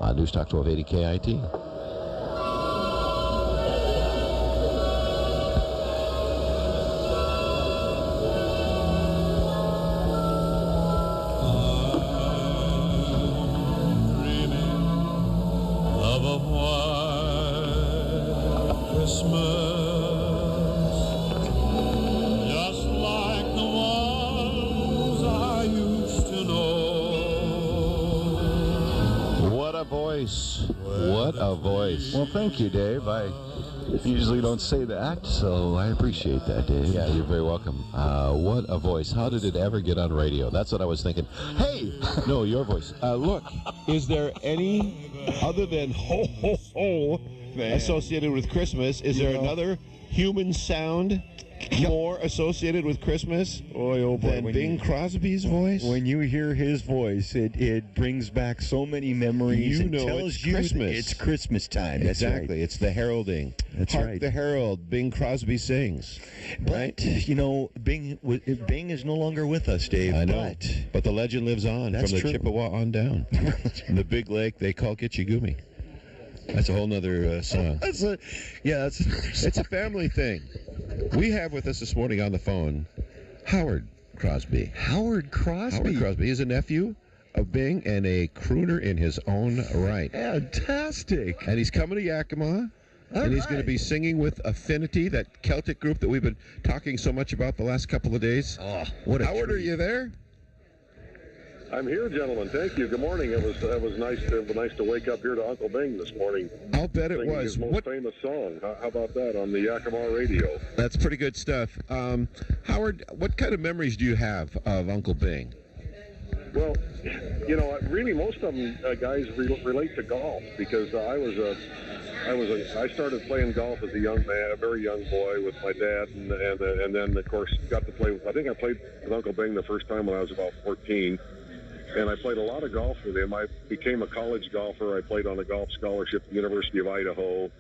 on Newstalk 1280 KIT. Of a white Christmas, just like the ones I used to know. What a voice. What a voice. Well, thank you, Dave. I usually don't say that, so I appreciate that, Dave. Yeah, you're very welcome. What a voice. How did it ever get on radio? That's what I was thinking. Hey! No, your voice. Look, is there any, other than ho, ho, ho, associated with Christmas, is there another human sound more associated with Christmas than Bing Crosby's voice? When you hear his voice, it brings back so many memories. You and know tells it's you Christmas. It's Christmas time. Exactly. That's It's the heralding. That's Hark right. the herald, Bing Crosby sings. But, you know, Bing is no longer with us, Dave. I know. But the legend lives on That's from the true. Chippewa on down. The big lake they call Gitchigumi. That's a whole nother song. It's a family thing. We have with us this morning on the phone Howard Crosby. Howard Crosby. Howard Crosby is a nephew of Bing and a crooner in his own right. Fantastic. And he's coming to Yakima. All and he's right. going to be singing with Affiniti, that Celtic group that we've been talking so much about the last couple of days. Oh, what a Howard, treat. are you there? I'm here, gentlemen. Thank you. Good morning. It was nice to wake up here to Uncle Bing this morning. I'll bet it Singing was. his most famous song. How about that on the Yakima radio? That's pretty good stuff. Howard, what kind of memories do you have of Uncle Bing? Well, you know, really most of them guys relate to golf because I started playing golf as a young man, a very young boy with my dad, and then of course got to play with. I think I played with Uncle Bing the first time when I was about 14. And I played a lot of golf with him. I became a college golfer. I played on a golf scholarship at the University of Idaho.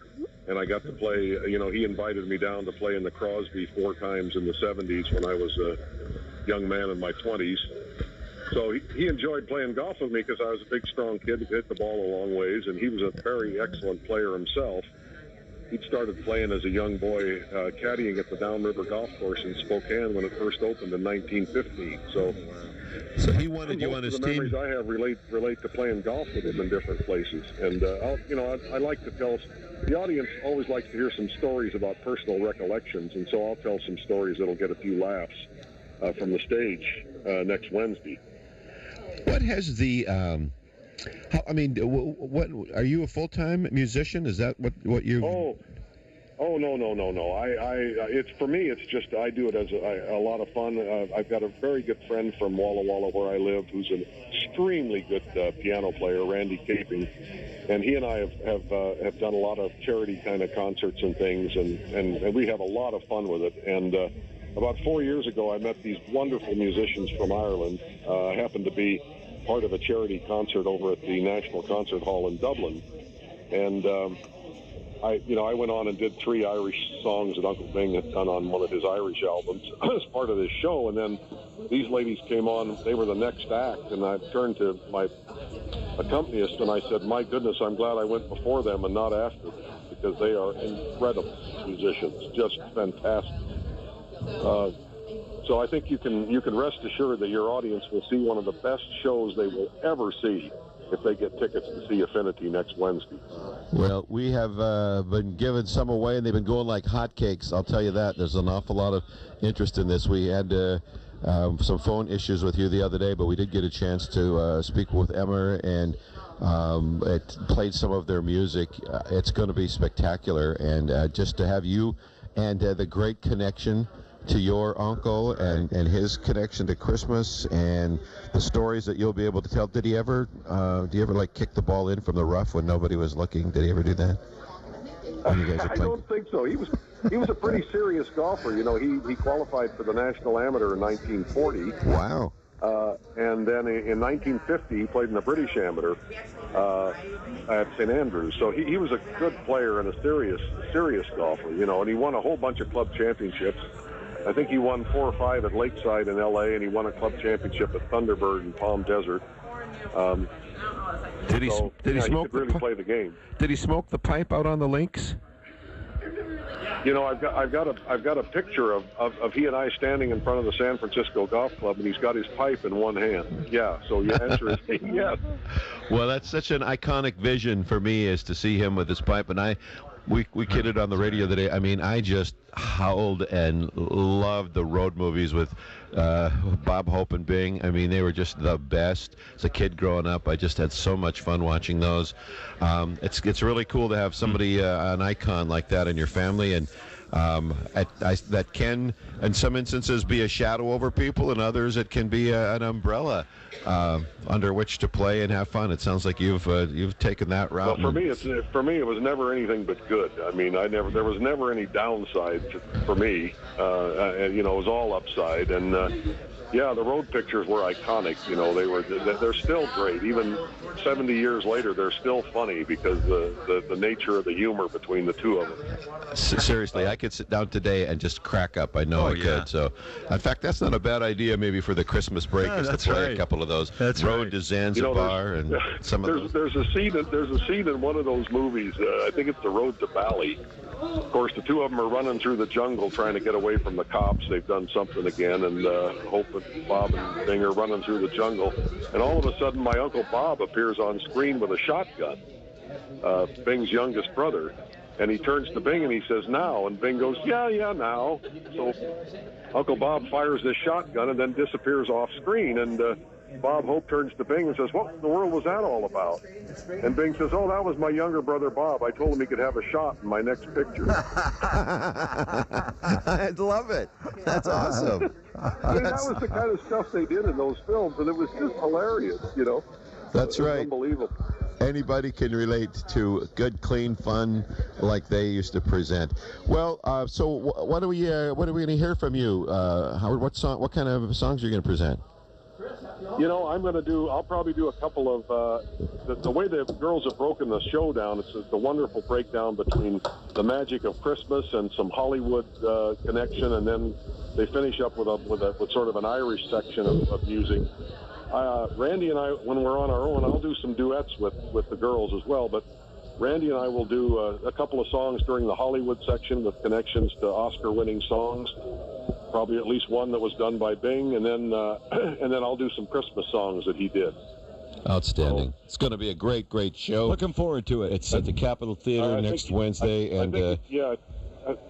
And I got to play, you know, he invited me down to play in the Crosby 4 times in the 70s when I was a young man in my 20s. So he enjoyed playing golf with me because I was a big, strong kid who hit the ball a long ways. And he was a very excellent player himself. He'd started playing as a young boy, caddying at the Downriver Golf Course in Spokane when it first opened in 1915. So he wanted you on his the team. memories I have relate to playing golf with him in different places, and I like to tell. The audience always likes to hear some stories about personal recollections, and so I'll tell some stories that'll get a few laughs from the stage next Wednesday. What has the? What are you a full-time musician? Is that what you? Oh no! It's for me. It's just I do it as a lot of fun. I've got a very good friend from Walla Walla where I live, who's an extremely good piano player, Randy Caping, and he and I have done a lot of charity kind of concerts and things, and we have a lot of fun with it. And about 4 years ago, I met these wonderful musicians from Ireland. I happened to be part of a charity concert over at the National Concert Hall in Dublin, and I went on and did 3 Irish songs that Uncle Bing had done on one of his Irish albums as part of this show. And then these ladies came on. They were the next act. And I turned to my accompanist and I said, my goodness, I'm glad I went before them and not after them because they are incredible musicians, just fantastic. So I think you can rest assured that your audience will see one of the best shows they will ever see if they get tickets to see Affiniti next Wednesday. Well, we have been giving some away, and they've been going like hotcakes. I'll tell you that. There's an awful lot of interest in this. We had some phone issues with you the other day, but we did get a chance to speak with Emmer, and it played some of their music. It's going to be spectacular, and just to have you and the great connection to your uncle and his connection to Christmas and the stories that you'll be able to tell. Did he ever, do you ever like kick the ball in from the rough when nobody was looking? Did he ever do that? I don't think so. He was a pretty serious golfer. You know, he qualified for the National Amateur in 1940. Wow. And then in 1950, he played in the British Amateur at St. Andrews. So he was a good player and a serious golfer, you know, and he won a whole bunch of club championships. I think he won 4 or 5 at Lakeside in L.A., and he won a club championship at Thunderbird in Palm Desert. Did he smoke he could really play the game. Did he smoke the pipe out on the links? You know, I've got a picture of he and I standing in front of the San Francisco Golf Club, and he's got his pipe in one hand. Yeah, so your answer is yes. Well, that's such an iconic vision for me, is to see him with his pipe. And we kidded on the radio today. I mean, I just howled and loved the road movies with Bob Hope and Bing. I mean, they were just the best. As a kid growing up, I just had so much fun watching those. It's really cool to have somebody, an icon like that in your family, and that can, in some instances, be a shadow over people, and others it can be an umbrella under which to play and have fun. It sounds like you've taken that route. Well, for me, it was never anything but good. I mean, there was never any downside for me. And, you know, it was all upside. And yeah, the road pictures were iconic. You know, they're still great. Even 70 years later, they're still funny because the nature of the humor between the two of them. Seriously, I could sit down today and just crack up. I know I could. So, in fact, that's not a bad idea. Maybe for the Christmas break, is to play a couple of those. Road to Zanzibar, and some of those. There's a scene in one of those movies. I think it's The Road to Bali. Of course, the two of them are running through the jungle trying to get away from the cops. They've done something again, and Hope and Bob and Bing are running through the jungle. And all of a sudden, my Uncle Bob appears on screen with a shotgun, Bing's youngest brother. And he turns to Bing and he says, "Now." And Bing goes, "Yeah, now." So Uncle Bob fires this shotgun and then disappears off screen. And Bob Hope turns to Bing and says, "What in the world was that all about?" And Bing says, "Oh, that was my younger brother Bob. I told him he could have a shot in my next picture." I love it. That's awesome. I mean, that was the kind of stuff they did in those films, and it was just hilarious, you know. That's right. Unbelievable. Anybody can relate to good, clean fun like they used to present. Well, so what are we going to hear from you, Howard? What kind of songs are you going to present? You know, I'll probably do a couple of, the way the girls have broken the show down, it's the wonderful breakdown between the magic of Christmas and some Hollywood connection, and then they finish up with sort of an Irish section of music. Randy and I, when we're on our own, I'll do some duets with the girls as well, but Randy and I will do a couple of songs during the Hollywood section with connections to Oscar-winning songs. Probably at least one that was done by Bing, and then I'll do some Christmas songs that he did. Outstanding. So, it's going to be a great, great show. Looking forward to it. It's at the Capitol Theater next Wednesday,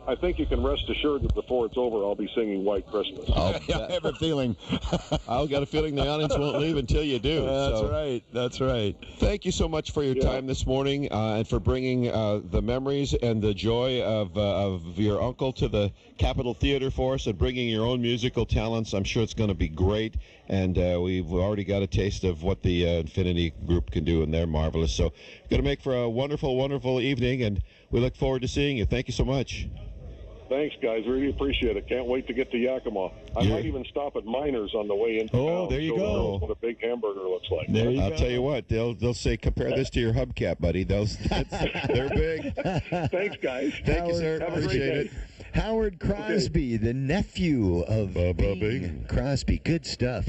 I think you can rest assured that before it's over, I'll be singing White Christmas. I have a feeling. I've got a feeling the audience won't leave until you do. That's right. Thank you so much for your time this morning and for bringing the memories and the joy of your uncle to the Capitol Theater for us, and bringing your own musical talents. I'm sure it's going to be great, and we've already got a taste of what the Affiniti group can do, and they're marvelous. So going to make for a wonderful, wonderful evening, and we look forward to seeing you. Thank you so much. Thanks, guys. Really appreciate it. Can't wait to get to Yakima. I might even stop at Miners on the way into town. Oh, there you go. What a big hamburger looks like. I'll tell you what, they'll say, compare this to your hubcap, buddy. They're big. Thanks, guys. Thank you, sir. Have a Appreciate great it. day. Howard Crosby, the nephew of Bing Crosby. Good stuff.